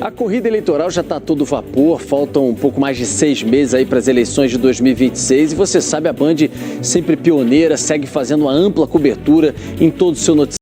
A corrida eleitoral já está a todo vapor, faltam um pouco mais de 6 meses aí para as eleições de 2026 e você sabe, a Band, sempre pioneira, segue fazendo uma ampla cobertura em todo o seu noticiário.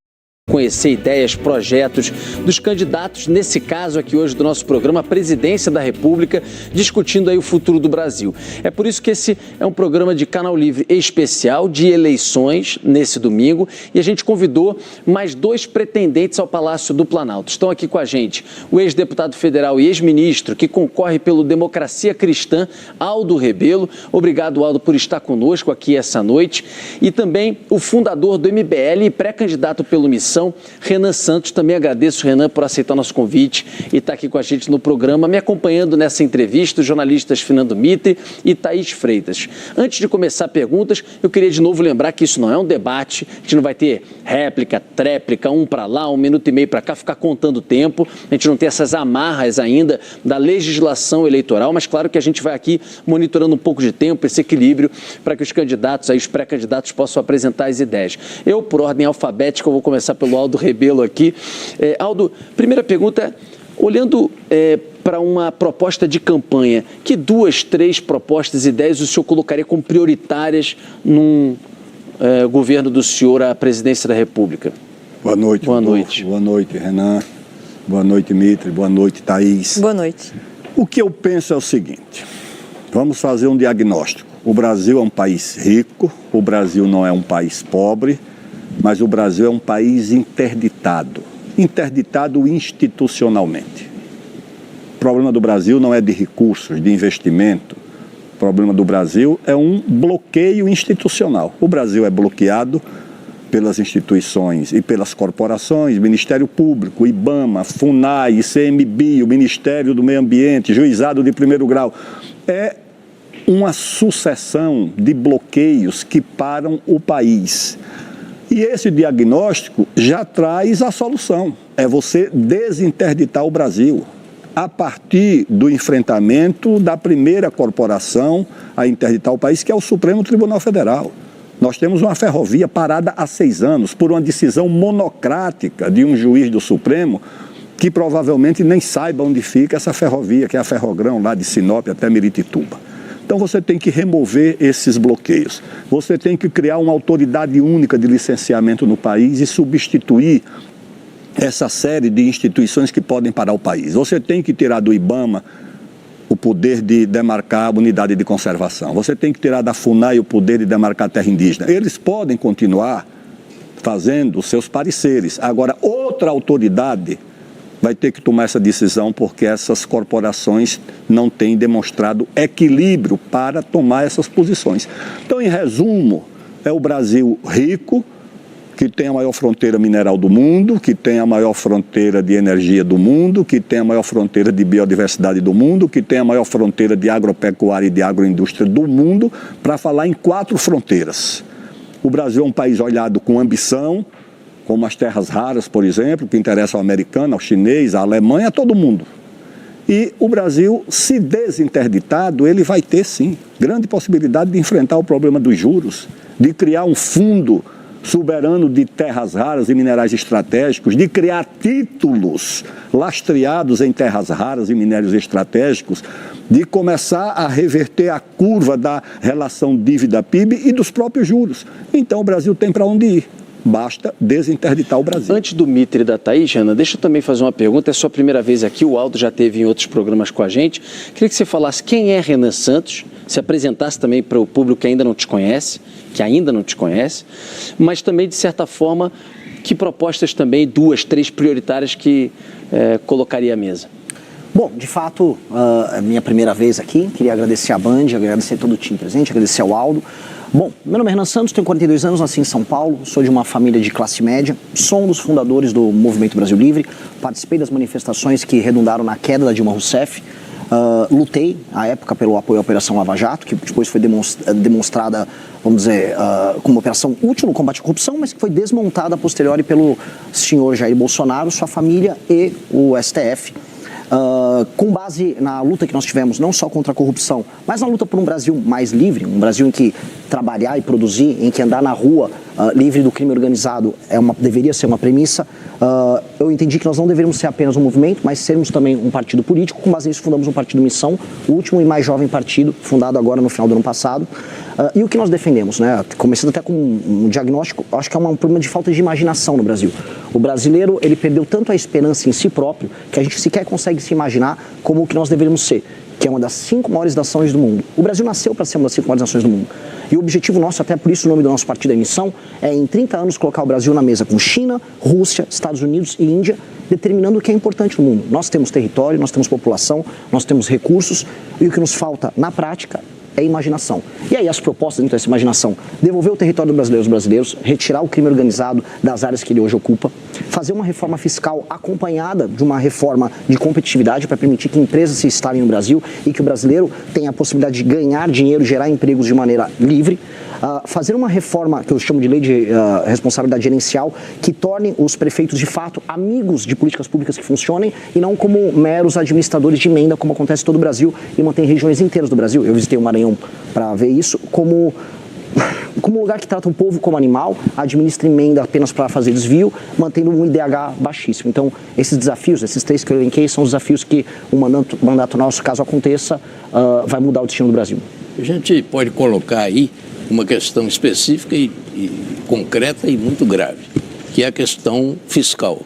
Conhecer ideias, projetos dos candidatos, nesse caso aqui hoje do nosso programa, a Presidência da República, discutindo aí o futuro do Brasil. É por isso que esse é um programa de canal livre especial de eleições nesse domingo e a gente convidou mais 2 pretendentes ao Palácio do Planalto. Estão aqui com a gente o ex-deputado federal e ex-ministro que concorre pelo Democracia Cristã, Aldo Rebelo. Obrigado, Aldo, por estar conosco aqui essa noite. E também o fundador do MBL e pré-candidato pelo Missão, Renan Santos. Também agradeço, Renan, por aceitar nosso convite e estar aqui com a gente no programa, me acompanhando nessa entrevista, os jornalistas Fernando Mitre e Thaís Freitas. Antes de começar perguntas, eu queria de novo lembrar que isso não é um debate, a gente não vai ter réplica, tréplica, um para lá, 1 minuto e meio para cá, ficar contando tempo, a gente não tem essas amarras ainda da legislação eleitoral, mas claro que a gente vai aqui monitorando um pouco de tempo, esse equilíbrio, para que os candidatos, aí, os pré-candidatos possam apresentar as ideias. Eu, por ordem alfabética, eu vou começar pelo Aldo Rebelo aqui. Aldo, primeira pergunta, olhando para uma proposta de campanha, que 2, 3 propostas, ideias o senhor colocaria como prioritárias num governo do senhor à presidência da República? Boa noite. Boa noite. Boa noite, Renan. Boa noite, Mitre. Boa noite, Thaís. Boa noite. O que eu penso é o seguinte, vamos fazer um diagnóstico. O Brasil é um país rico, o Brasil não é um país pobre, mas o Brasil é um país interditado institucionalmente. O problema do Brasil não é de recursos, de investimento. O problema do Brasil é um bloqueio institucional. O Brasil é bloqueado pelas instituições e pelas corporações, Ministério Público, IBAMA, FUNAI, ICMBio, Ministério do Meio Ambiente, Juizado de Primeiro Grau. É uma sucessão de bloqueios que param o país. E esse diagnóstico já traz a solução. É você desinterditar o Brasil a partir do enfrentamento da primeira corporação a interditar o país, que é o Supremo Tribunal Federal. Nós temos uma ferrovia parada há 6 anos por uma decisão monocrática de um juiz do Supremo que provavelmente nem saiba onde fica essa ferrovia, que é a Ferrogrão, lá de Sinop até Miritituba. Então você tem que remover esses bloqueios. Você tem que criar uma autoridade única de licenciamento no país e substituir essa série de instituições que podem parar o país. Você tem que tirar do IBAMA o poder de demarcar a unidade de conservação. Você tem que tirar da FUNAI o poder de demarcar a terra indígena. Eles podem continuar fazendo os seus pareceres. Agora, outra autoridade vai ter que tomar essa decisão porque essas corporações não têm demonstrado equilíbrio para tomar essas posições. Então, em resumo, é o Brasil rico, que tem a maior fronteira mineral do mundo, que tem a maior fronteira de energia do mundo, que tem a maior fronteira de biodiversidade do mundo, que tem a maior fronteira de agropecuária e de agroindústria do mundo, para falar em 4 fronteiras. O Brasil é um país olhado com ambição, como as terras raras, por exemplo, que interessam ao americano, ao chinês, à Alemanha, a todo mundo. E o Brasil, se desinterditado, ele vai ter, sim, grande possibilidade de enfrentar o problema dos juros, de criar um fundo soberano de terras raras e minerais estratégicos, de criar títulos lastreados em terras raras e minérios estratégicos, de começar a reverter a curva da relação dívida-PIB e dos próprios juros. Então o Brasil tem para onde ir. Basta desinterditar o Brasil. Antes do Mitre e da Thaís, Ana, deixa eu também fazer uma pergunta. É a sua primeira vez aqui, o Aldo já esteve em outros programas com a gente. Queria que você falasse quem é Renan Santos, se apresentasse também para o público que ainda não te conhece, mas também, de certa forma, que propostas também, 2, 3 prioritárias que colocaria à mesa. Bom, de fato, é a minha primeira vez aqui. Queria agradecer a Band, agradecer todo o time presente, agradecer ao Aldo. Bom, meu nome é Renan Santos, tenho 42 anos, nasci em São Paulo, sou de uma família de classe média, sou um dos fundadores do Movimento Brasil Livre, participei das manifestações que redundaram na queda da Dilma Rousseff, lutei, à época, pelo apoio à Operação Lava Jato, que depois foi demonstrada, vamos dizer, como uma operação útil no combate à corrupção, mas que foi desmontada a posteriori pelo senhor Jair Bolsonaro, sua família e o STF. Com base na luta que nós tivemos, não só contra a corrupção, mas na luta por um Brasil mais livre, um Brasil em que trabalhar e produzir, em que andar na rua livre do crime organizado deveria ser uma premissa, eu entendi que nós não deveríamos ser apenas um movimento, mas sermos também um partido político. Com base nisso, fundamos um partido Missão, o último e mais jovem partido, fundado agora no final do ano passado. E o que nós defendemos, né? Começando até com um diagnóstico, acho que é um problema de falta de imaginação no Brasil. O brasileiro, ele perdeu tanto a esperança em si próprio, que a gente sequer consegue se imaginar como o que nós deveríamos ser, que é uma das 5 maiores nações do mundo. O Brasil nasceu para ser uma das 5 maiores nações do mundo. E o objetivo nosso, até por isso o nome do nosso partido é Missão, é em 30 anos colocar o Brasil na mesa com China, Rússia, Estados Unidos e Índia, determinando o que é importante no mundo. Nós temos território, nós temos população, nós temos recursos, e o que nos falta na prática é imaginação. E aí as propostas dentro dessa imaginação: devolver o território do brasileiro aos brasileiros, retirar o crime organizado das áreas que ele hoje ocupa, fazer uma reforma fiscal acompanhada de uma reforma de competitividade para permitir que empresas se instalem no Brasil e que o brasileiro tenha a possibilidade de ganhar dinheiro, gerar empregos de maneira livre, fazer uma reforma que eu chamo de lei de responsabilidade gerencial, que torne os prefeitos de fato amigos de políticas públicas que funcionem e não como meros administradores de emenda, como acontece em todo o Brasil e mantém regiões inteiras do Brasil. Eu visitei o Maranhão para ver isso, como um lugar que trata o povo como animal, administra emenda apenas para fazer desvio, mantendo um IDH baixíssimo. Então, esses desafios, esses 3 que eu elenquei, são os desafios que o mandato nosso, caso aconteça, vai mudar o destino do Brasil. A gente pode colocar aí uma questão específica e concreta e muito grave, que é a questão fiscal.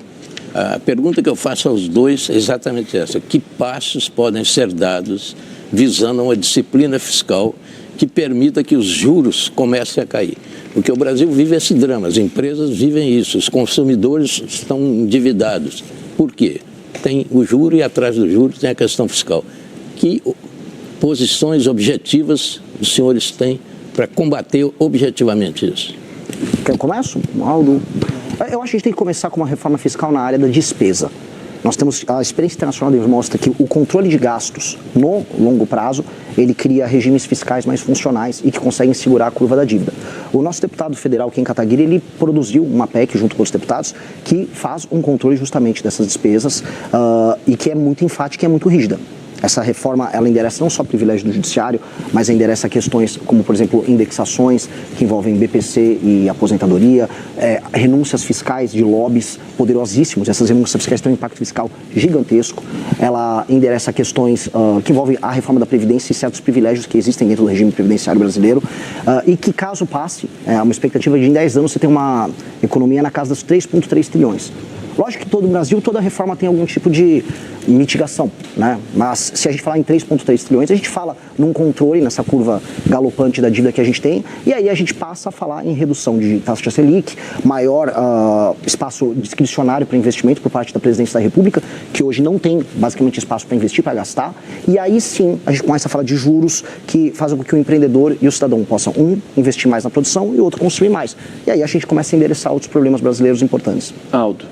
A pergunta que eu faço aos dois é exatamente essa: que passos podem ser dados visando uma disciplina fiscal que permita que os juros comecem a cair? Porque o Brasil vive esse drama, as empresas vivem isso, os consumidores estão endividados. Por quê? Tem o juro e atrás do juro tem a questão fiscal. Que posições objetivas os senhores têm para combater objetivamente isso? Eu começo, Aldo? Eu acho que a gente tem que começar com uma reforma fiscal na área da despesa. Nós temos, a experiência internacional mostra que o controle de gastos no longo prazo, ele cria regimes fiscais mais funcionais e que conseguem segurar a curva da dívida. O nosso deputado federal, Kim Kataguiri, ele produziu uma PEC junto com os deputados que faz um controle justamente dessas despesas e que é muito enfática e é muito rígida. Essa reforma, ela endereça não só privilégio do judiciário, mas endereça questões como, por exemplo, indexações que envolvem BPC e aposentadoria, renúncias fiscais de lobbies poderosíssimos. Essas renúncias fiscais têm um impacto fiscal gigantesco. Ela endereça questões que envolvem a reforma da Previdência e certos privilégios que existem dentro do regime previdenciário brasileiro e que, caso passe, uma expectativa de em 10 anos você tem uma economia na casa dos 3,3 trilhões. Lógico que todo o Brasil, toda reforma tem algum tipo de mitigação, né? Mas se a gente falar em 3,3 trilhões, a gente fala num controle, nessa curva galopante da dívida que a gente tem, e aí a gente passa a falar em redução de taxa Selic, maior espaço discricionário para investimento por parte da Presidência da República, que hoje não tem basicamente espaço para investir, para gastar, e aí sim a gente começa a falar de juros que fazem com que o empreendedor e o cidadão possam, investir mais na produção e o outro construir mais. E aí a gente começa a endereçar outros problemas brasileiros importantes. Aldo.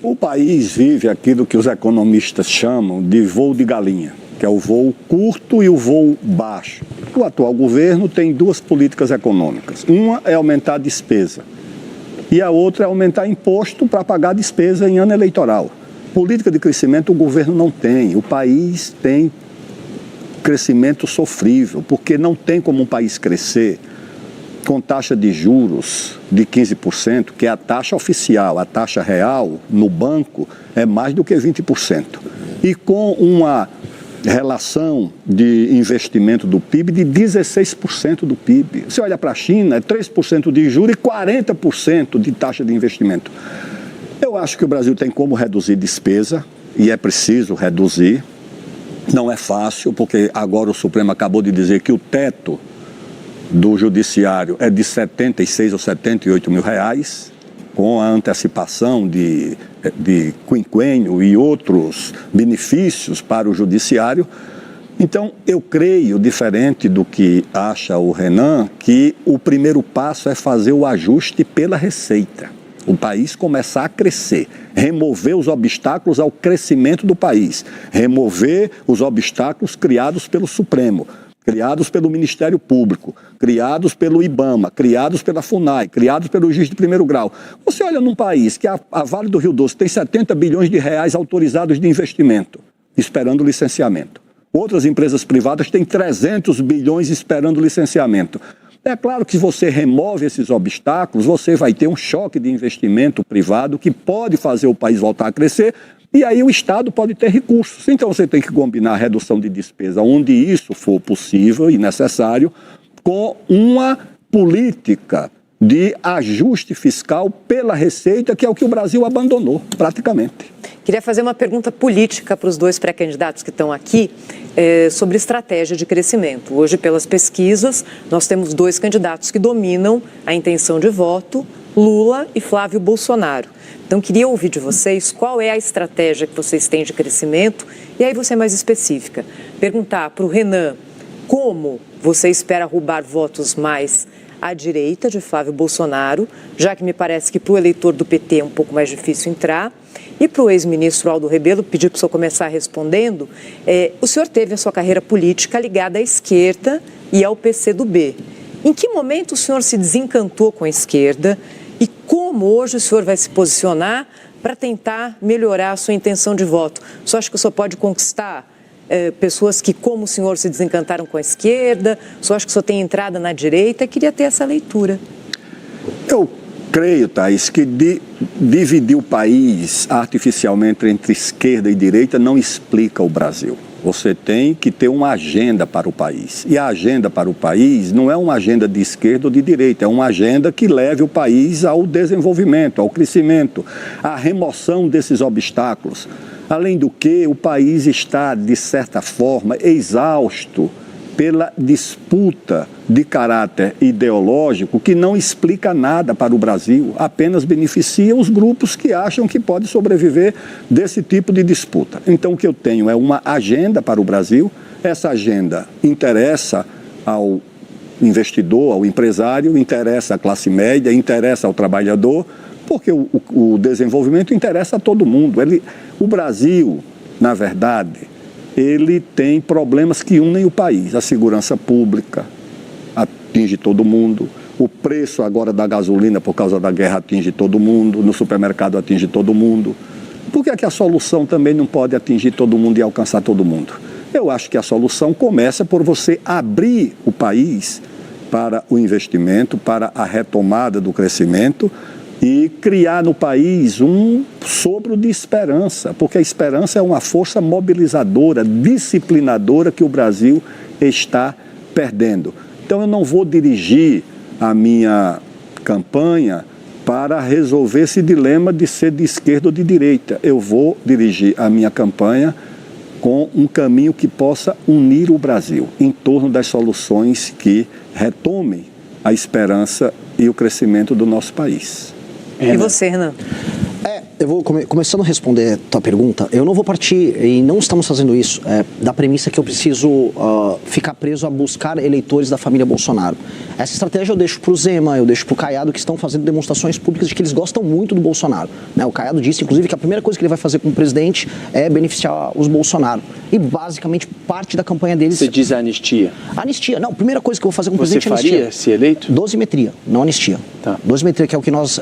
O país vive aquilo que os economistas chamam de voo de galinha, que é o voo curto e o voo baixo. O atual governo tem 2 políticas econômicas. Uma é aumentar a despesa e a outra é aumentar imposto para pagar despesa em ano eleitoral. Política de crescimento o governo não tem. O país tem crescimento sofrível, porque não tem como um país crescer com taxa de juros de 15%, que é a taxa oficial. A taxa real no banco é mais do que 20%. E com uma relação de investimento do PIB de 16% do PIB. Você olha para a China, é 3% de juros e 40% de taxa de investimento. Eu acho que o Brasil tem como reduzir despesa, e é preciso reduzir. Não é fácil, porque agora o Supremo acabou de dizer que o teto do judiciário é de 76 ou 78 mil reais, com a antecipação de quinquênio e outros benefícios para o judiciário. Então, eu creio, diferente do que acha o Renan, que o primeiro passo é fazer o ajuste pela receita. O país começar a crescer, remover os obstáculos ao crescimento do país, remover os obstáculos criados pelo Supremo, criados pelo Ministério Público, criados pelo IBAMA, criados pela FUNAI, criados pelo juiz de primeiro grau. Você olha num país que a Vale do Rio Doce tem 70 bilhões de reais autorizados de investimento, esperando licenciamento. Outras empresas privadas têm 300 bilhões esperando licenciamento. É claro que se você remove esses obstáculos, você vai ter um choque de investimento privado que pode fazer o país voltar a crescer, e aí o Estado pode ter recursos. Então você tem que combinar a redução de despesa onde isso for possível e necessário, com uma política de ajuste fiscal pela receita, que é o que o Brasil abandonou, praticamente. Queria fazer uma pergunta política para os dois pré-candidatos que estão aqui sobre estratégia de crescimento. Hoje, pelas pesquisas, nós temos dois candidatos que dominam a intenção de voto, Lula e Flávio Bolsonaro. Então, queria ouvir de vocês qual é a estratégia que vocês têm de crescimento, e aí você mais específica. Perguntar para o Renan como você espera roubar votos mais à direita de Flávio Bolsonaro, já que me parece que para o eleitor do PT é um pouco mais difícil entrar. E para o ex-ministro Aldo Rebelo, pedir para o senhor começar respondendo, o senhor teve a sua carreira política ligada à esquerda e ao PCdoB. Em que momento o senhor se desencantou com a esquerda e como hoje o senhor vai se posicionar para tentar melhorar a sua intenção de voto? O senhor acha que o senhor pode conquistar pessoas que, como o senhor, se desencantaram com a esquerda? O senhor acha que o senhor tem entrada na direita? Queria ter essa leitura. Eu creio, Thaís, que dividir o país artificialmente entre esquerda e direita não explica o Brasil. Você tem que ter uma agenda para o país. E a agenda para o país não é uma agenda de esquerda ou de direita, é uma agenda que leve o país ao desenvolvimento, ao crescimento, à remoção desses obstáculos. Além do que, o país está, de certa forma, exausto pela disputa de caráter ideológico que não explica nada para o Brasil, apenas beneficia os grupos que acham que pode sobreviver desse tipo de disputa. Então, o que eu tenho é uma agenda para o Brasil. Essa agenda interessa ao investidor, ao empresário, interessa à classe média, interessa ao trabalhador, porque o desenvolvimento interessa a todo mundo. O Brasil, na verdade, ele tem problemas que unem o país. A segurança pública atinge todo mundo. O preço agora da gasolina, por causa da guerra, atinge todo mundo. No supermercado atinge todo mundo. Por que é que a solução também não pode atingir todo mundo e alcançar todo mundo? Eu acho que a solução começa por você abrir o país para o investimento, para a retomada do crescimento, e criar no país um sopro de esperança, porque a esperança é uma força mobilizadora, disciplinadora que o Brasil está perdendo. Então eu não vou dirigir a minha campanha para resolver esse dilema de ser de esquerda ou de direita. Eu vou dirigir a minha campanha com um caminho que possa unir o Brasil em torno das soluções que retomem a esperança e o crescimento do nosso país. E você, Renan? Eu vou começando a responder a tua pergunta. Eu não vou partir, e não estamos fazendo isso, da premissa que eu preciso ficar preso a buscar eleitores da família Bolsonaro. Essa estratégia eu deixo para o Zema, eu deixo para o Caiado, que estão fazendo demonstrações públicas de que eles gostam muito do Bolsonaro. Né? O Caiado disse, inclusive, que a primeira coisa que ele vai fazer como presidente é beneficiar os Bolsonaro. E, basicamente, parte da campanha deles... Você diz a anistia? Anistia. Não, a primeira coisa que eu vou fazer como presidente é anistia. Você faria, se eleito? Dosimetria, não anistia. Tá. Dosimetria, que é o que nós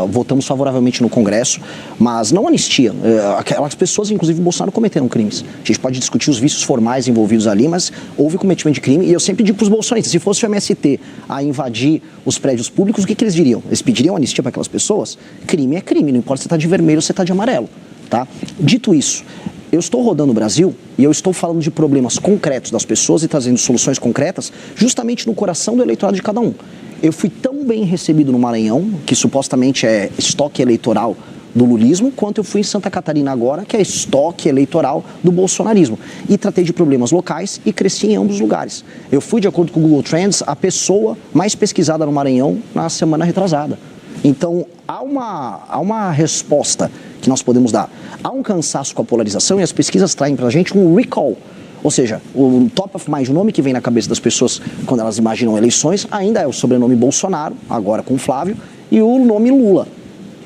votamos favoravelmente no Congresso, mas não anistia. Aquelas pessoas, inclusive, Bolsonaro, cometeram crimes. A gente pode discutir os vícios formais envolvidos ali, mas houve cometimento de crime. E eu sempre digo para os bolsonaristas, se fosse o MST a invadir os prédios públicos, o que eles diriam? Eles pediriam anistia para aquelas pessoas? Crime é crime, não importa se você está de vermelho ou se você está de amarelo. Tá? Dito isso, eu estou rodando o Brasil e eu estou falando de problemas concretos das pessoas e trazendo soluções concretas justamente no coração do eleitorado de cada um. Eu fui tão bem recebido no Maranhão, que supostamente é estoque eleitoral do lulismo, quanto eu fui em Santa Catarina agora, que é estoque eleitoral do bolsonarismo. E tratei de problemas locais e cresci em ambos os lugares. Eu fui, de acordo com o Google Trends, a pessoa mais pesquisada no Maranhão na semana retrasada. Então, há uma resposta que nós podemos dar. Há um cansaço com a polarização e as pesquisas traem pra gente um recall. Ou seja, o top of mind, o nome que vem na cabeça das pessoas quando elas imaginam eleições, ainda é o sobrenome Bolsonaro, agora com o Flávio, e o nome Lula,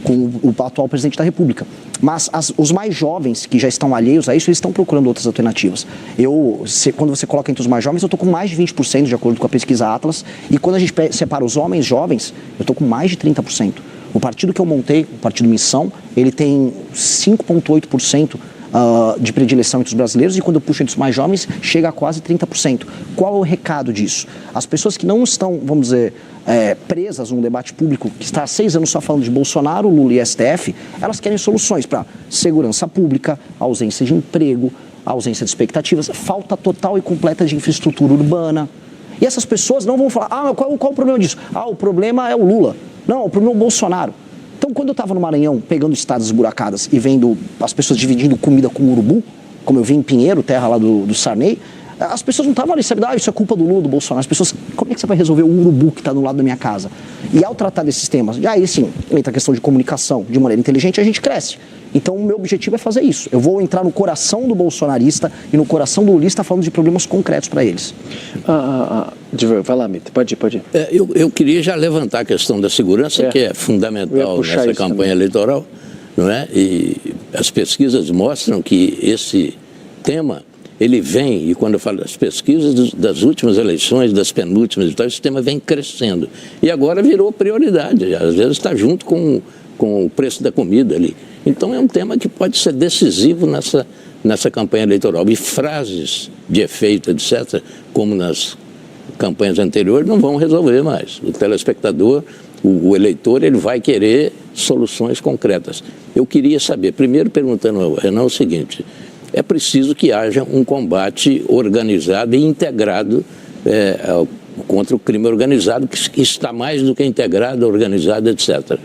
com o atual presidente da República. Mas os mais jovens, que já estão alheios a isso, eles estão procurando outras alternativas. Quando você coloca entre os mais jovens, eu estou com mais de 20%, de acordo com a pesquisa Atlas, e quando a gente separa os homens jovens, eu estou com mais de 30%. O partido que eu montei, o Partido Missão, ele tem 5,8% de predileção entre os brasileiros, e quando eu puxo entre os mais jovens, chega a quase 30%. Qual é o recado disso? As pessoas que não estão, vamos dizer, presas num debate público que está há 6 anos só falando de Bolsonaro, Lula e STF, elas querem soluções para segurança pública, ausência de emprego, ausência de expectativas, falta total e completa de infraestrutura urbana. E essas pessoas não vão falar, qual o problema disso? O problema é o Lula. Não, o problema é o Bolsonaro. Então, quando eu estava no Maranhão, pegando estradas esburacadas e vendo as pessoas dividindo comida com urubu, como eu vi em Pinheiro, terra lá do Sarney, as pessoas não estavam ali, sabe, isso é culpa do Lula, do Bolsonaro. As pessoas, como é que você vai resolver o urubu que está do lado da minha casa? E ao tratar desses temas, aí sim, entra a questão de comunicação de maneira inteligente, a gente cresce. Então, o meu objetivo é fazer isso. Eu vou entrar no coração do bolsonarista e no coração do lulista falando de problemas concretos para eles. Vai lá, Mita, pode ir. Eu queria já levantar a questão da segurança, que é fundamental nessa campanha eleitoral, não é? E as pesquisas mostram que esse tema, ele vem, e quando eu falo das pesquisas das últimas eleições, das penúltimas e tal, esse tema vem crescendo. E agora virou prioridade, às vezes está junto com o preço da comida ali. Então é um tema que pode ser decisivo nessa campanha eleitoral. E frases de efeito, etc., como nas campanhas anteriores, não vão resolver mais. O telespectador, o eleitor, ele vai querer soluções concretas. Eu queria saber, primeiro perguntando ao Renan o seguinte: é preciso que haja um combate organizado e integrado contra o crime organizado, que está mais do que integrado, organizado, etc.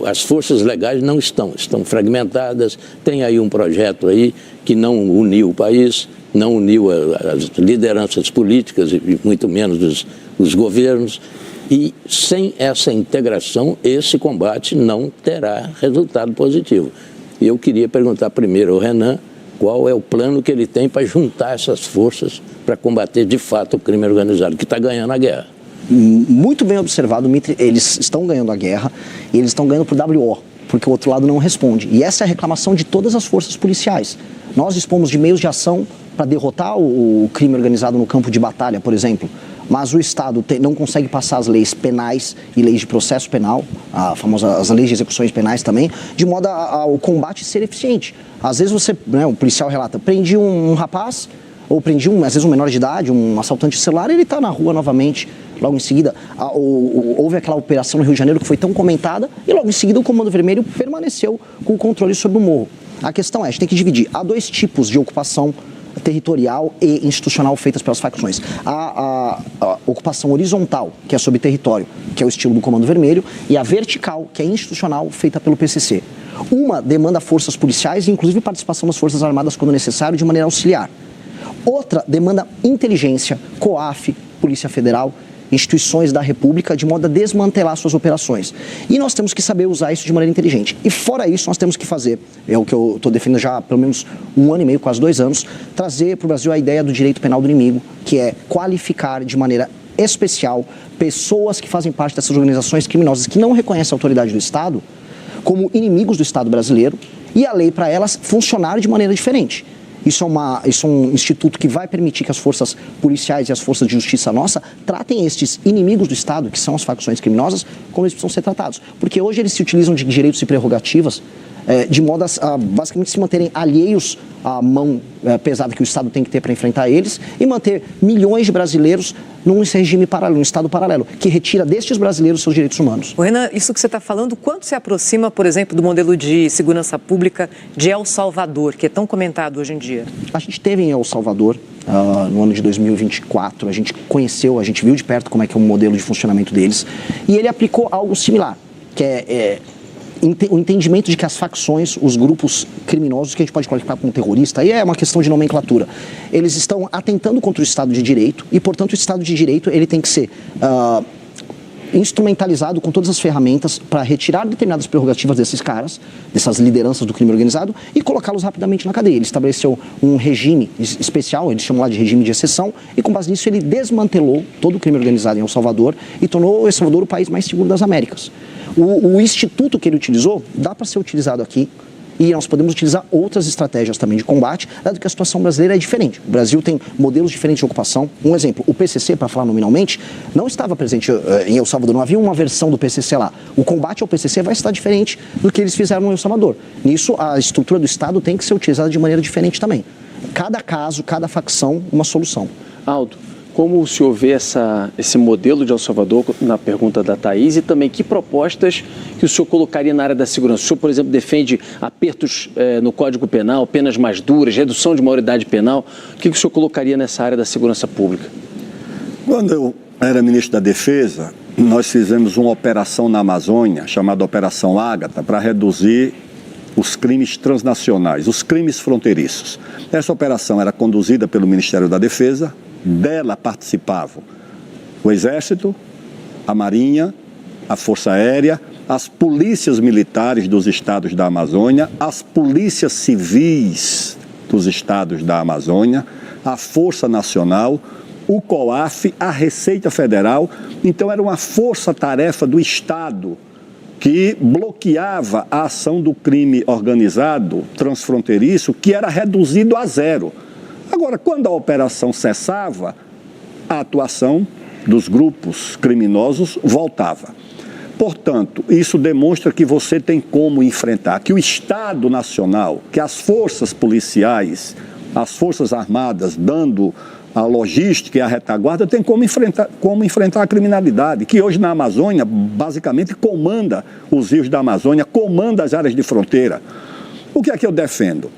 As forças legais não estão fragmentadas. Tem aí um projeto aí que não uniu o país, não uniu as lideranças políticas e muito menos os governos. E sem essa integração, esse combate não terá resultado positivo. E eu queria perguntar primeiro ao Renan qual é o plano que ele tem para juntar essas forças para combater de fato o crime organizado, que está ganhando a guerra. Muito bem observado, Mitri, eles estão ganhando a guerra e eles estão ganhando por WO, porque o outro lado não responde. E essa é a reclamação de todas as forças policiais. Nós dispomos de meios de ação para derrotar o crime organizado no campo de batalha, por exemplo, mas o Estado não consegue passar as leis penais e leis de processo penal, as leis de execuções penais também, de modo ao combate ser eficiente. Às vezes o policial relata, prendi um rapaz, ou prendi às vezes um menor de idade, um assaltante de celular, e ele está na rua novamente. Logo em seguida, houve aquela operação no Rio de Janeiro que foi tão comentada, e logo em seguida o Comando Vermelho permaneceu com o controle sobre o morro. A questão é, a gente tem que dividir. Há 2 tipos de ocupação territorial e institucional feitas pelas facções. A ocupação horizontal, que é sobre território, que é o estilo do Comando Vermelho, e a vertical, que é institucional, feita pelo PCC. Uma demanda forças policiais e inclusive participação das Forças Armadas quando necessário, de maneira auxiliar. Outra demanda inteligência, COAF, Polícia Federal, instituições da República, de modo a desmantelar suas operações. E nós temos que saber usar isso de maneira inteligente. E fora isso, nós temos que fazer, é o que eu estou defendendo já há pelo menos 1 ano e meio, quase 2 anos, trazer para o Brasil a ideia do direito penal do inimigo, que é qualificar de maneira especial pessoas que fazem parte dessas organizações criminosas que não reconhecem a autoridade do Estado como inimigos do Estado brasileiro, e a lei para elas funcionar de maneira diferente. Isso é um instituto que vai permitir que as forças policiais e as forças de justiça nossa tratem estes inimigos do Estado, que são as facções criminosas, como eles precisam ser tratados. Porque hoje eles se utilizam de direitos e prerrogativas de modo a basicamente se manterem alheios à mão pesada que o Estado tem que ter para enfrentar eles, e manter milhões de brasileiros num regime paralelo, num Estado paralelo, que retira destes brasileiros seus direitos humanos. Renan, isso que você está falando, quanto se aproxima, por exemplo, do modelo de segurança pública de El Salvador, que é tão comentado hoje em dia? A gente teve em El Salvador, no ano de 2024, a gente conheceu, a gente viu de perto como é que é o modelo de funcionamento deles, e ele aplicou algo similar, que é o entendimento de que as facções, os grupos criminosos, que a gente pode qualificar como terrorista, aí é uma questão de nomenclatura, eles estão atentando contra o Estado de Direito, e portanto o Estado de Direito ele tem que ser instrumentalizado com todas as ferramentas para retirar determinadas prerrogativas desses caras, dessas lideranças do crime organizado, e colocá-los rapidamente na cadeia. Ele estabeleceu um regime especial, eles chamam lá de regime de exceção, e com base nisso ele desmantelou todo o crime organizado em El Salvador e tornou El Salvador o país mais seguro das Américas. O instituto que ele utilizou dá para ser utilizado aqui, e nós podemos utilizar outras estratégias também de combate, dado que a situação brasileira é diferente. O Brasil tem modelos diferentes de ocupação. Um exemplo, o PCC, para falar nominalmente, não estava presente em El Salvador, não havia uma versão do PCC lá. O combate ao PCC vai estar diferente do que eles fizeram no El Salvador. Nisso, a estrutura do Estado tem que ser utilizada de maneira diferente também. Cada caso, cada facção, uma solução. Aldo, como o senhor vê esse modelo de El Salvador, na pergunta da Thaís, e também que propostas que o senhor colocaria na área da segurança? O senhor, por exemplo, defende apertos no Código Penal, penas mais duras, redução de maioridade penal. O que o senhor colocaria nessa área da segurança pública? Quando eu era ministro da Defesa, nós fizemos uma operação na Amazônia, chamada Operação Ágata, para reduzir os crimes transnacionais, os crimes fronteiriços. Essa operação era conduzida pelo Ministério da Defesa, dela participavam o Exército, a Marinha, a Força Aérea, as polícias militares dos estados da Amazônia, as polícias civis dos estados da Amazônia, a Força Nacional, o COAF, a Receita Federal. Então era uma força-tarefa do Estado que bloqueava a ação do crime organizado transfronteiriço, que era reduzido a zero. Agora, quando a operação cessava, a atuação dos grupos criminosos voltava. Portanto, isso demonstra que você tem como enfrentar, que o Estado Nacional, que as forças policiais, as forças armadas, dando a logística e a retaguarda, tem como enfrentar a criminalidade, que hoje na Amazônia, basicamente, comanda os rios da Amazônia, comanda as áreas de fronteira. O que é que eu defendo?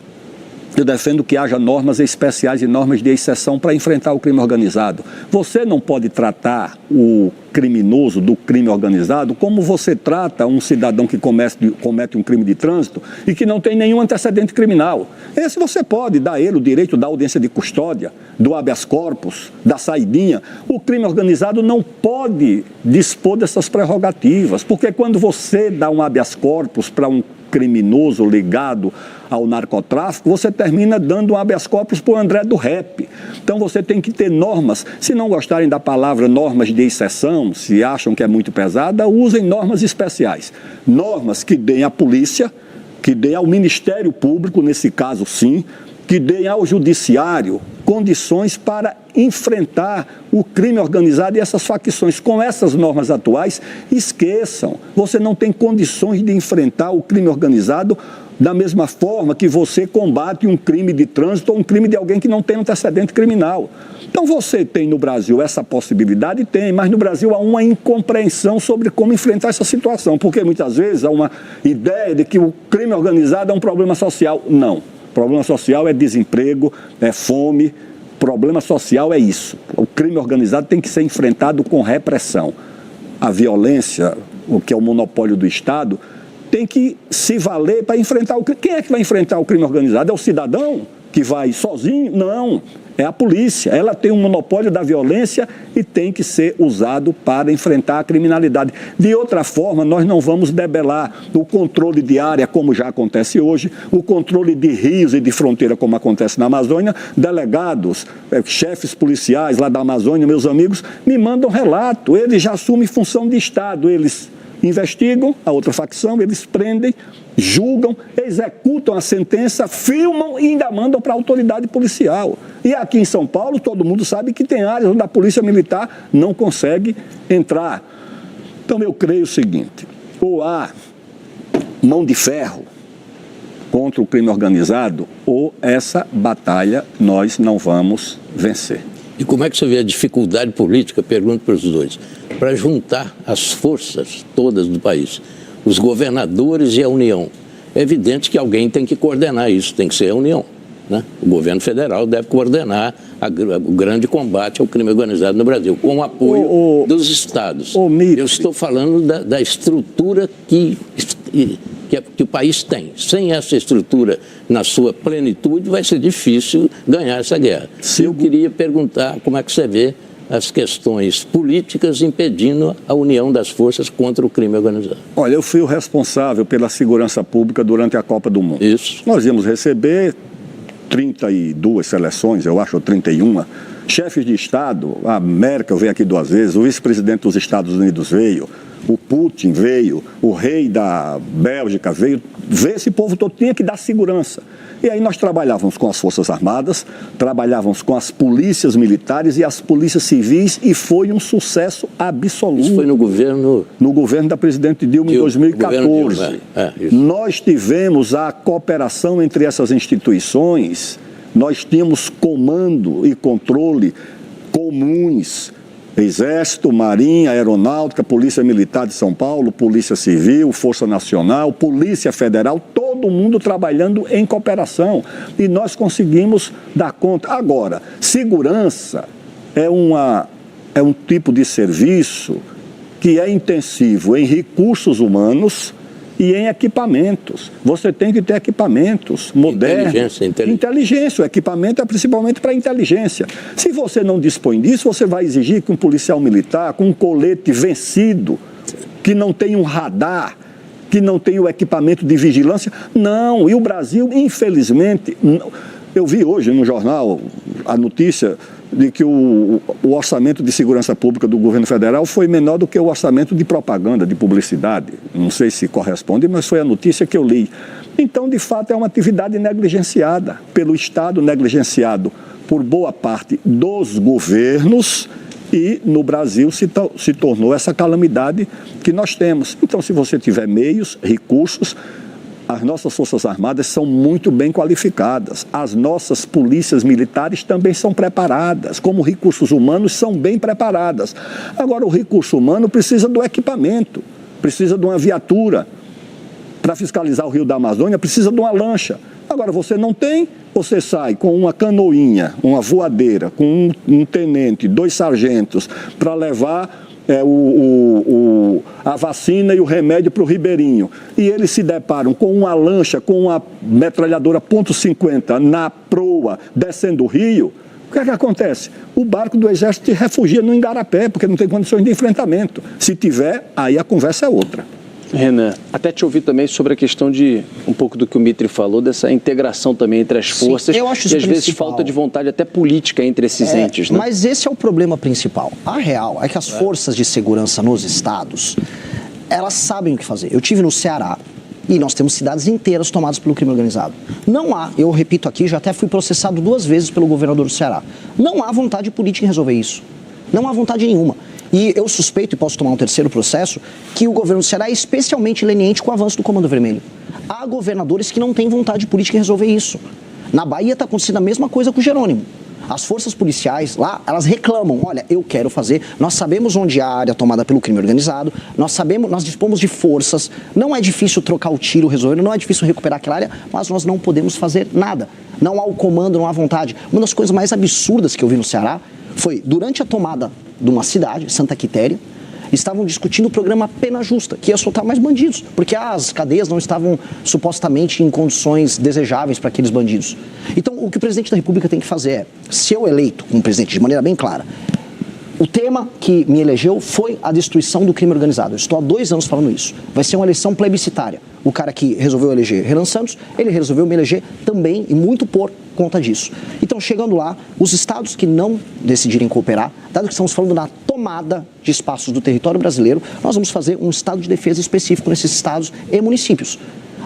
Eu defendo que haja normas especiais e normas de exceção para enfrentar o crime organizado. Você não pode tratar o criminoso do crime organizado como você trata um cidadão que comete um crime de trânsito e que não tem nenhum antecedente criminal. Esse você pode dar a ele o direito da audiência de custódia, do habeas corpus, da saidinha. O crime organizado não pode dispor dessas prerrogativas, porque quando você dá um habeas corpus para um criminoso ligado ao narcotráfico, você termina dando um habeas corpus para o André do Rap. Então você tem que ter normas. Se não gostarem da palavra normas de exceção, se acham que é muito pesada, usem normas especiais. Normas que deem à polícia, que deem ao Ministério Público, nesse caso sim, que deem ao Judiciário condições para enfrentar o crime organizado e essas facções. Com essas normas atuais, esqueçam. Você não tem condições de enfrentar o crime organizado da mesma forma que você combate um crime de trânsito ou um crime de alguém que não tem antecedente criminal. Então você tem no Brasil essa possibilidade? Tem, mas no Brasil há uma incompreensão sobre como enfrentar essa situação, porque muitas vezes há uma ideia de que o crime organizado é um problema social. Não. O problema social é desemprego, é fome. Problema social é isso. O crime organizado tem que ser enfrentado com repressão. A violência, o que é o monopólio do Estado, tem que se valer para enfrentar o crime. Quem é que vai enfrentar o crime organizado? É o cidadão que vai sozinho? Não, é a polícia. Ela tem um monopólio da violência e tem que ser usado para enfrentar a criminalidade. De outra forma, nós não vamos debelar o controle de área, como já acontece hoje, o controle de rios e de fronteira, como acontece na Amazônia. Delegados, chefes policiais lá da Amazônia, meus amigos, me mandam relato. Eles já assumem função de Estado, eles investigam a outra facção, eles prendem, julgam, executam a sentença, filmam e ainda mandam para a autoridade policial. E aqui em São Paulo, todo mundo sabe que tem áreas onde a polícia militar não consegue entrar. Então eu creio o seguinte, ou há mão de ferro contra o crime organizado, ou essa batalha nós não vamos vencer. E como é que você vê a dificuldade política, pergunto para os dois, para juntar as forças todas do país, os governadores e a União? É evidente que alguém tem que coordenar isso, tem que ser a União, né? O governo federal deve coordenar o grande combate ao crime organizado no Brasil, com o apoio dos estados. Eu estou falando da estrutura que o país tem. Sem essa estrutura na sua plenitude, vai ser difícil ganhar essa guerra. Eu queria perguntar como é que você vê as questões políticas impedindo a união das forças contra o crime organizado. Olha, eu fui o responsável pela segurança pública durante a Copa do Mundo. Isso. Nós íamos receber 32 seleções, eu acho, ou 31, chefes de Estado, a Merkel veio aqui 2 vezes, o vice-presidente dos Estados Unidos veio, o Putin veio, o rei da Bélgica veio, esse povo todo tinha que dar segurança. E aí nós trabalhávamos com as Forças Armadas, trabalhávamos com as polícias militares e as polícias civis e foi um sucesso absoluto. Isso foi no governo... No governo da presidente Dilma em 2014. Nós tivemos a cooperação entre essas instituições, nós tínhamos comando e controle comuns. Exército, Marinha, Aeronáutica, Polícia Militar de São Paulo, Polícia Civil, Força Nacional, Polícia Federal, todo mundo trabalhando em cooperação. E nós conseguimos dar conta. Agora, segurança é um tipo de serviço que é intensivo em recursos humanos e em equipamentos. Você tem que ter equipamentos modernos. Inteligência. O equipamento é principalmente para inteligência. Se você não dispõe disso, você vai exigir que um policial militar com um colete vencido, que não tem um radar, que não tem o equipamento de vigilância. Não. E o Brasil, infelizmente, eu vi hoje no jornal a notícia de que o orçamento de segurança pública do governo federal foi menor do que o orçamento de propaganda, de publicidade. Não sei se corresponde, mas foi a notícia que eu li. Então, de fato, é uma atividade negligenciada pelo Estado, negligenciado por boa parte dos governos e no Brasil se tornou essa calamidade que nós temos. Então, se você tiver meios, recursos, as nossas Forças Armadas são muito bem qualificadas. As nossas polícias militares também são preparadas. Como recursos humanos, são bem preparadas. Agora, o recurso humano precisa do equipamento, precisa de uma viatura. Para fiscalizar o Rio da Amazônia, precisa de uma lancha. Agora, você não tem, você sai com uma canoinha, uma voadeira, com um tenente, 2 sargentos, para levar a vacina e o remédio para o Ribeirinho. E eles se deparam com uma lancha, com uma metralhadora .50 na proa, descendo o rio. O que é que acontece? O barco do Exército se refugia no Igarapé, porque não tem condições de enfrentamento. Se tiver, aí a conversa é outra. Renan, até te ouvir também sobre a questão de, um pouco do que o Mitri falou, dessa integração também entre as forças. Eu acho isso e às vezes principal. Falta de vontade até política entre esses entes, né? Mas esse é o problema principal. A real é que as forças de segurança nos estados, elas sabem o que fazer. Eu tive no Ceará e nós temos cidades inteiras tomadas pelo crime organizado. Não há, eu repito aqui, já até fui processado 2 vezes pelo governador do Ceará. Não há vontade política em resolver isso. Não há vontade nenhuma. E eu suspeito, e posso tomar um 3º processo, que o governo do Ceará é especialmente leniente com o avanço do Comando Vermelho. Há governadores que não têm vontade política em resolver isso. Na Bahia está acontecendo a mesma coisa com o Jerônimo. As forças policiais lá, elas reclamam, olha, eu quero fazer, nós sabemos onde há a área tomada pelo crime organizado, nós dispomos de forças, não é difícil trocar o tiro, resolver, não é difícil recuperar aquela área, mas nós não podemos fazer nada. Não há o comando, não há vontade. Uma das coisas mais absurdas que eu vi no Ceará foi, durante a tomada de uma cidade, Santa Quitéria, estavam discutindo o programa Pena Justa, que ia soltar mais bandidos, porque as cadeias não estavam supostamente em condições desejáveis para aqueles bandidos. Então, o que o presidente da República tem que fazer é, se eu eleito como presidente de maneira bem clara, o tema que me elegeu foi a destruição do crime organizado. Eu estou há 2 anos falando isso. Vai ser uma eleição plebiscitária. O cara que resolveu eleger Renan Santos, ele resolveu me eleger também e muito por conta disso. Então, chegando lá, os estados que não decidirem cooperar, dado que estamos falando na tomada de espaços do território brasileiro, nós vamos fazer um estado de defesa específico nesses estados e municípios.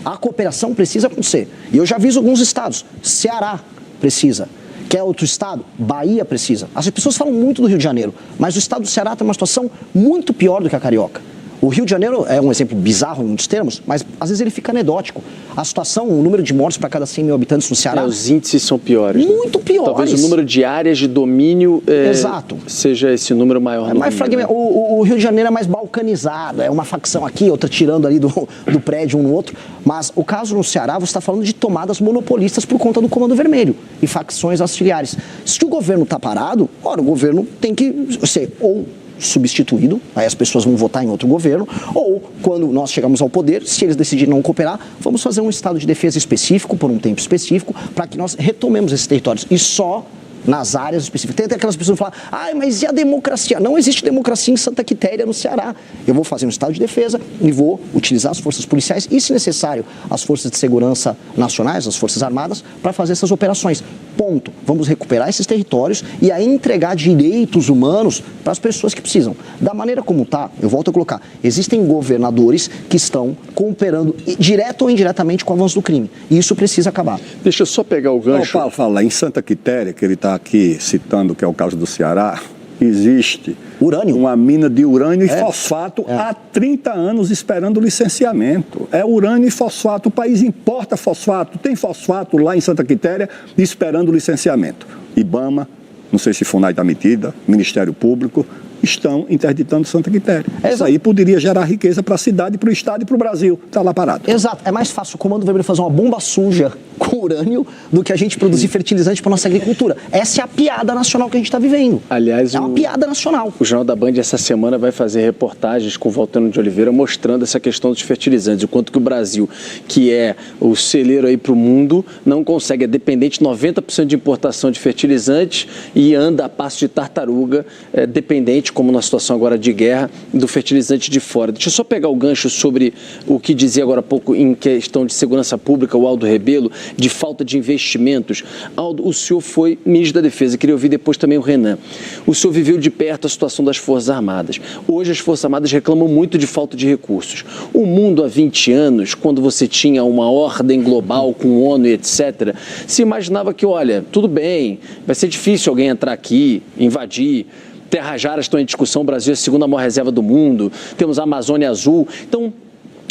A cooperação precisa acontecer. E eu já aviso alguns estados. Ceará precisa. Quer outro estado? Bahia precisa. As pessoas falam muito do Rio de Janeiro, mas o estado do Ceará tem uma situação muito pior do que a carioca. O Rio de Janeiro é um exemplo bizarro em muitos termos, mas às vezes ele fica anedótico. A situação, o número de mortes para cada 100 mil habitantes no Ceará... Os índices são piores. Muito piores. Talvez o número de áreas de domínio Exato. Seja esse número maior. É mais fragmentado. O Rio de Janeiro é mais balcanizado, é uma facção aqui, outra tirando ali do prédio um no outro. Mas o caso no Ceará, você está falando de tomadas monopolistas por conta do Comando Vermelho e facções auxiliares. Se o governo está parado, ora, o governo tem que ser ou substituído, aí as pessoas vão votar em outro governo, ou quando nós chegamos ao poder, se eles decidirem não cooperar, vamos fazer um estado de defesa específico, por um tempo específico, para que nós retomemos esses territórios, e só nas áreas específicas. Tem até aquelas pessoas que falam, mas e a democracia? Não existe democracia em Santa Quitéria, no Ceará. Eu vou fazer um estado de defesa e vou utilizar as forças policiais e, se necessário, as forças de segurança nacionais, as forças armadas, para fazer essas operações. Ponto. Vamos recuperar esses territórios e aí entregar direitos humanos para as pessoas que precisam. Da maneira como está, eu volto a colocar, existem governadores que estão cooperando direto ou indiretamente com o avanço do crime. E isso precisa acabar. Deixa eu só pegar o gancho. Paulo, fala, em Santa Quitéria, que ele está aqui citando, que é o caso do Ceará, existe urânio. Uma mina de urânio e fosfato há 30 anos esperando licenciamento. É urânio e fosfato. O país importa fosfato. Tem fosfato lá em Santa Quitéria esperando licenciamento. IBAMA, não sei se FUNAI está metida, Ministério Público, estão interditando Santa Quitéria. Isso aí poderia gerar riqueza para a cidade, para o Estado e para o Brasil. Está lá parado. Exato. É mais fácil o Comando Vermelho fazer uma bomba suja com urânio do que a gente produzir fertilizante para nossa agricultura. Essa é a piada nacional que a gente está vivendo. Aliás, é uma piada nacional. O Jornal da Band essa semana vai fazer reportagens com o Valtano de Oliveira mostrando essa questão dos fertilizantes, o quanto que o Brasil, que é o celeiro aí para o mundo, não consegue, é dependente 90% de importação de fertilizantes e anda a passo de tartaruga, dependente, como na situação agora de guerra, do fertilizante de fora. Deixa eu só pegar o gancho sobre o que dizia agora há pouco em questão de segurança pública, o Aldo Rebelo, de falta de investimentos. Aldo, o senhor foi ministro da Defesa, queria ouvir depois também o Renan. O senhor viveu de perto a situação das Forças Armadas. Hoje as Forças Armadas reclamam muito de falta de recursos. O mundo há 20 anos, quando você tinha uma ordem global com ONU e etc., se imaginava que, olha, tudo bem, vai ser difícil alguém entrar aqui, invadir, terras raras estão em discussão, o Brasil é a segunda maior reserva do mundo, temos a Amazônia Azul, então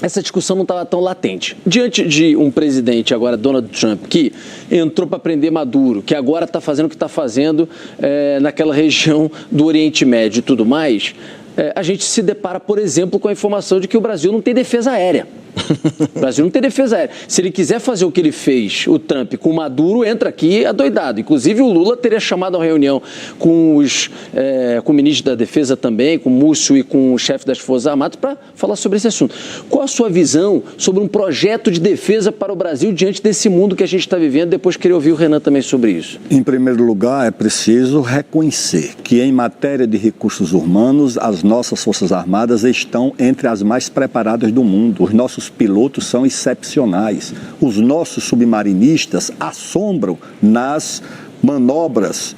essa discussão não estava tão latente. Diante de um presidente, agora Donald Trump, que entrou para prender Maduro, que agora está fazendo o que está fazendo naquela região do Oriente Médio e tudo mais, a gente se depara, por exemplo, com a informação de que o Brasil não tem defesa aérea. O Brasil não tem defesa aérea. Se ele quiser fazer o que ele fez, o Trump, com o Maduro, entra aqui adoidado. Inclusive, o Lula teria chamado uma reunião com com o ministro da Defesa também, com o Múcio e com o chefe das Forças Armadas, para falar sobre esse assunto. Qual a sua visão sobre um projeto de defesa para o Brasil diante desse mundo que a gente está vivendo? Depois queria ouvir o Renan também sobre isso. Em primeiro lugar, é preciso reconhecer que, em matéria de recursos humanos, as nossas Forças Armadas estão entre as mais preparadas do mundo. Os nossos pilotos são excepcionais. Os nossos submarinistas assombram nas manobras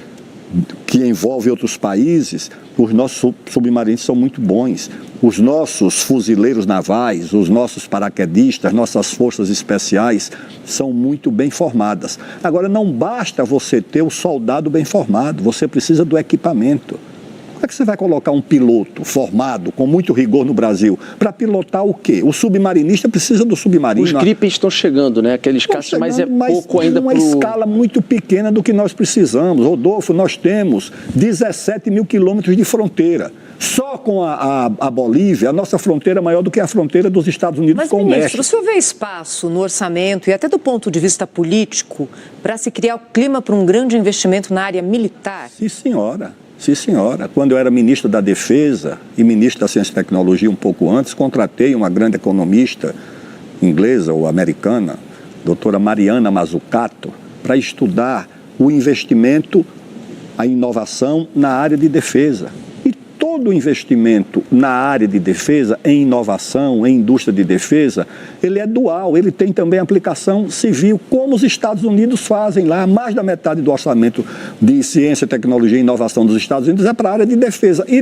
que envolvem outros países. Os nossos submarinistas são muito bons. Os nossos fuzileiros navais, os nossos paraquedistas, nossas forças especiais são muito bem formadas. Agora, não basta você ter o soldado bem formado, você precisa do equipamento. Como é que você vai colocar um piloto formado, com muito rigor no Brasil, para pilotar o quê? O submarinista precisa do submarino. Os gripes estão chegando, né? Aqueles caças, mas é pouco ainda para escala muito pequena do que nós precisamos. Rodolfo, nós temos 17 mil quilômetros de fronteira. Só com a Bolívia, a nossa fronteira é maior do que a fronteira dos Estados Unidos com o México. Mas, ministro, o senhor vê espaço no orçamento e até do ponto de vista político para se criar o clima para um grande investimento na área militar? Sim, senhora. Sim, senhora. Quando eu era ministro da Defesa e ministro da Ciência e Tecnologia um pouco antes, contratei uma grande economista inglesa ou americana, doutora Mariana Mazzucato, para estudar o investimento, a inovação na área de defesa. E todo investimento na área de defesa, em inovação, em indústria de defesa, ele é dual, ele tem também aplicação civil, como os Estados Unidos fazem lá. Mais da metade do orçamento de ciência, tecnologia e inovação dos Estados Unidos é para a área de defesa. E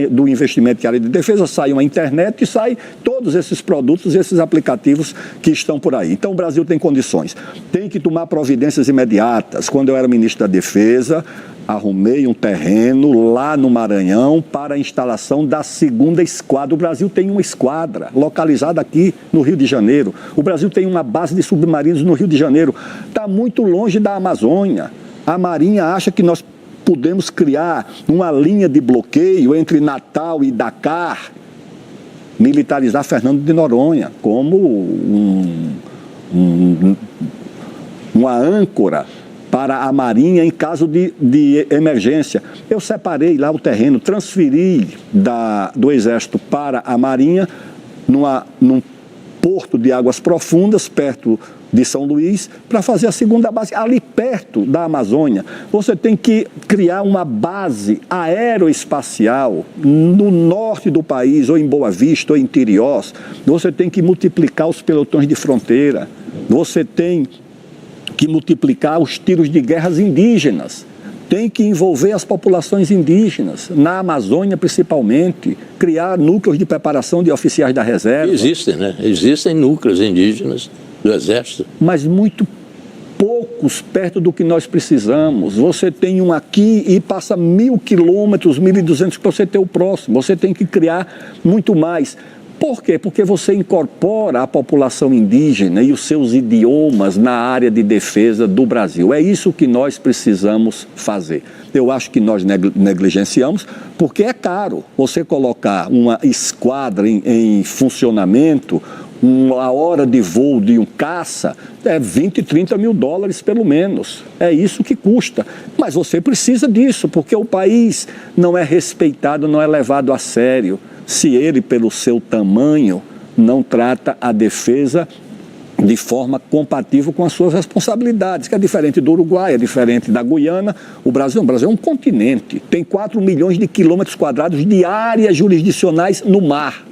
do investimento em área de defesa sai uma internet e sai todos esses produtos e esses aplicativos que estão por aí. Então o Brasil tem condições. Tem que tomar providências imediatas. Quando eu era ministro da Defesa, arrumei um terreno lá no Maranhão para a instalação da 2ª esquadra. O Brasil tem uma esquadra localizada aqui no Rio de Janeiro. O Brasil tem uma base de submarinos no Rio de Janeiro. Está muito longe da Amazônia. A Marinha acha que nós podemos criar uma linha de bloqueio entre Natal e Dakar, militarizar Fernando de Noronha como uma âncora para a Marinha em caso de emergência. Eu separei lá o terreno, transferi do Exército para a Marinha num porto de águas profundas, perto de São Luís, para fazer a 2ª base, ali perto da Amazônia. Você tem que criar uma base aeroespacial no norte do país, ou em Boa Vista, ou em Tiriós. Você tem que multiplicar os pelotões de fronteira. Você tem que que multiplicar os tiros de guerras indígenas. Tem que envolver as populações indígenas, na Amazônia principalmente, criar núcleos de preparação de oficiais da reserva. Existem, né? Existem núcleos indígenas do Exército. Mas muito poucos perto do que nós precisamos. Você tem um aqui e passa 1.000 quilômetros, 1.200 para você ter o próximo. Você tem que criar muito mais. Por quê? Porque você incorpora a população indígena e os seus idiomas na área de defesa do Brasil. É isso que nós precisamos fazer. Eu acho que nós negligenciamos, porque é caro você colocar uma esquadra em funcionamento, uma hora de voo de um caça, é 20, 30 mil dólares pelo menos. É isso que custa. Mas você precisa disso, porque o país não é respeitado, não é levado a sério, se ele, pelo seu tamanho, não trata a defesa de forma compatível com as suas responsabilidades, que é diferente do Uruguai, é diferente da Guiana. O Brasil é um continente, tem 4 milhões de quilômetros quadrados de áreas jurisdicionais no mar.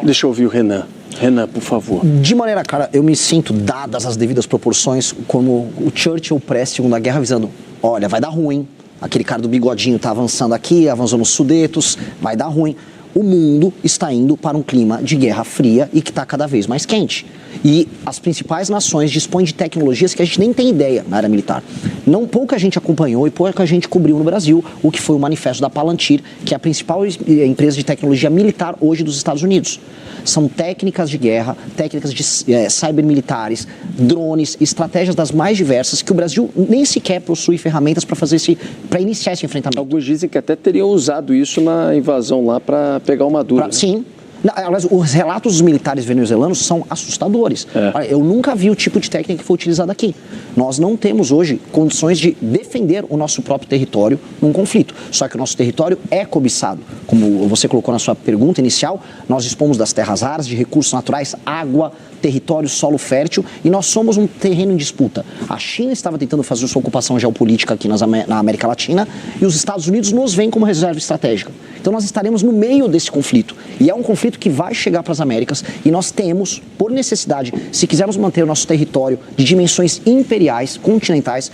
Deixa eu ouvir o Renan. Renan, por favor. De maneira clara, eu me sinto, dadas as devidas proporções, como o Churchill pré-Segunda Guerra avisando, olha, vai dar ruim, aquele cara do bigodinho está avançando aqui, avançou nos Sudetos, vai dar ruim. O mundo está indo para um clima de guerra fria e que está cada vez mais quente. E as principais nações dispõem de tecnologias que a gente nem tem ideia na área militar. Não pouca gente acompanhou e pouca gente cobriu no Brasil o que foi o manifesto da Palantir, que é a principal empresa de tecnologia militar hoje dos Estados Unidos. São técnicas de guerra, técnicas de cybermilitares, drones, estratégias das mais diversas que o Brasil nem sequer possui ferramentas para iniciar esse enfrentamento. Alguns dizem que até teriam usado isso na invasão lá para pegar o Maduro. Sim. Aliás, os relatos dos militares venezuelanos são assustadores. Olha, eu nunca vi o tipo de técnica que foi utilizada aqui. Nós não temos hoje condições de defender o nosso próprio território num conflito. Só que o nosso território é cobiçado. Como você colocou na sua pergunta inicial, nós dispomos das terras raras, de recursos naturais, água, território, solo fértil, e nós somos um terreno em disputa. A China estava tentando fazer sua ocupação geopolítica aqui na América Latina, e os Estados Unidos nos veem como reserva estratégica. Então nós estaremos no meio desse conflito. E é um conflito que vai chegar para as Américas, e nós temos, por necessidade, se quisermos manter o nosso território de dimensões imperiais, continentais,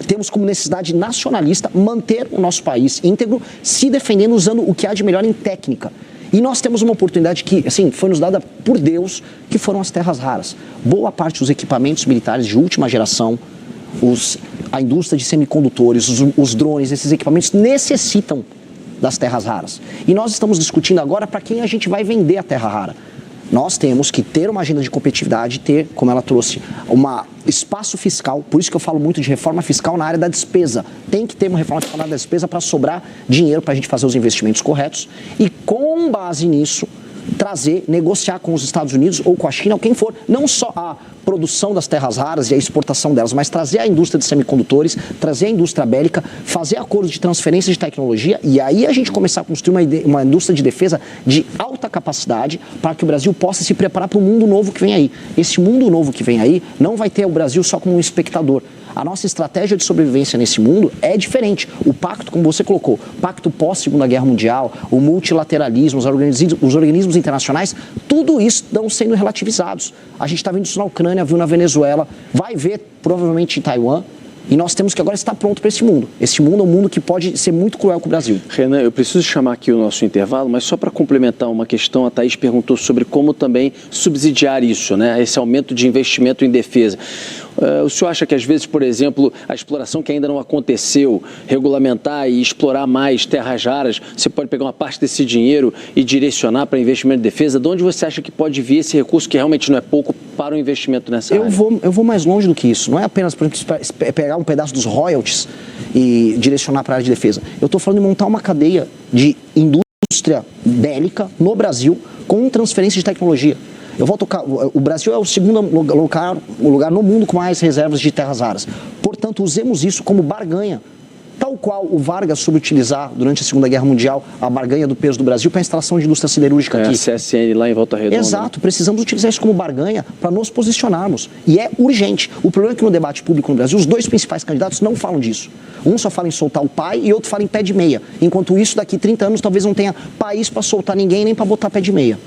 temos como necessidade nacionalista manter o nosso país íntegro, se defendendo usando o que há de melhor em técnica. E nós temos uma oportunidade que, assim, foi nos dada por Deus, que foram as terras raras. Boa parte dos equipamentos militares de última geração, a indústria de semicondutores, os drones, esses equipamentos necessitam das terras raras. E nós estamos discutindo agora para quem a gente vai vender a terra rara. Nós temos que ter uma agenda de competitividade, ter, como ela trouxe, um espaço fiscal. Por isso que eu falo muito de reforma fiscal na área da despesa. Tem que ter uma reforma fiscal na área da despesa para sobrar dinheiro para a gente fazer os investimentos corretos. E com base nisso, negociar com os Estados Unidos ou com a China, ou quem for, não só a produção das terras raras e a exportação delas, mas trazer a indústria de semicondutores, trazer a indústria bélica, fazer acordos de transferência de tecnologia, e aí a gente começar a construir uma indústria de defesa de alta capacidade para que o Brasil possa se preparar para o mundo novo que vem aí. Esse mundo novo que vem aí não vai ter o Brasil só como um espectador. A nossa estratégia de sobrevivência nesse mundo é diferente. O pacto, como você colocou, pacto pós-Segunda Guerra Mundial, o multilateralismo, os organismos internacionais, tudo isso estão sendo relativizados. A gente está vendo isso na Ucrânia, viu na Venezuela, vai ver provavelmente em Taiwan. E nós temos que agora estar pronto para esse mundo. Esse mundo é um mundo que pode ser muito cruel com o Brasil. Renan, eu preciso chamar aqui o nosso intervalo, mas só para complementar uma questão, a Thaís perguntou sobre como também subsidiar isso, né? Esse aumento de investimento em defesa. O senhor acha que às vezes, por exemplo, a exploração que ainda não aconteceu, regulamentar e explorar mais terras raras, você pode pegar uma parte desse dinheiro e direcionar para investimento em defesa? De onde você acha que pode vir esse recurso, que realmente não é pouco, para o investimento nessa área? Eu vou mais longe do que isso. Não é apenas, por exemplo, pegar um pedaço dos royalties e direcionar para a área de defesa. Eu estou falando de montar uma cadeia de indústria bélica no Brasil com transferência de tecnologia. O Brasil é o segundo lugar no mundo com mais reservas de terras raras. Portanto, usemos isso como barganha. Tal qual o Vargas soube utilizar durante a Segunda Guerra Mundial a barganha do peso do Brasil para a instalação de indústria siderúrgica aqui. A CSN lá em Volta Redonda. Exato, precisamos utilizar isso como barganha para nos posicionarmos. E é urgente. O problema é que no debate público no Brasil, os dois principais candidatos não falam disso. Um só fala em soltar o pai e outro fala em pé de meia. Enquanto isso, daqui 30 anos, talvez não tenha país para soltar ninguém nem para botar pé de meia.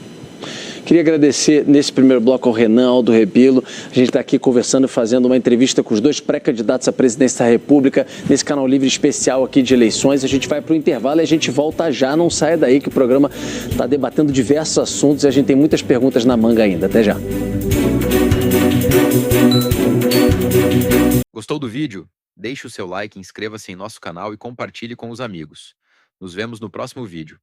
Queria agradecer nesse primeiro bloco ao Renan, Aldo Rebelo. A gente está aqui conversando, fazendo uma entrevista com os dois pré-candidatos à presidência da República, nesse canal livre especial aqui de eleições. A gente vai para o intervalo e a gente volta já. Não saia daí que o programa está debatendo diversos assuntos e a gente tem muitas perguntas na manga ainda. Até já. Gostou do vídeo? Deixe o seu like, inscreva-se em nosso canal e compartilhe com os amigos. Nos vemos no próximo vídeo.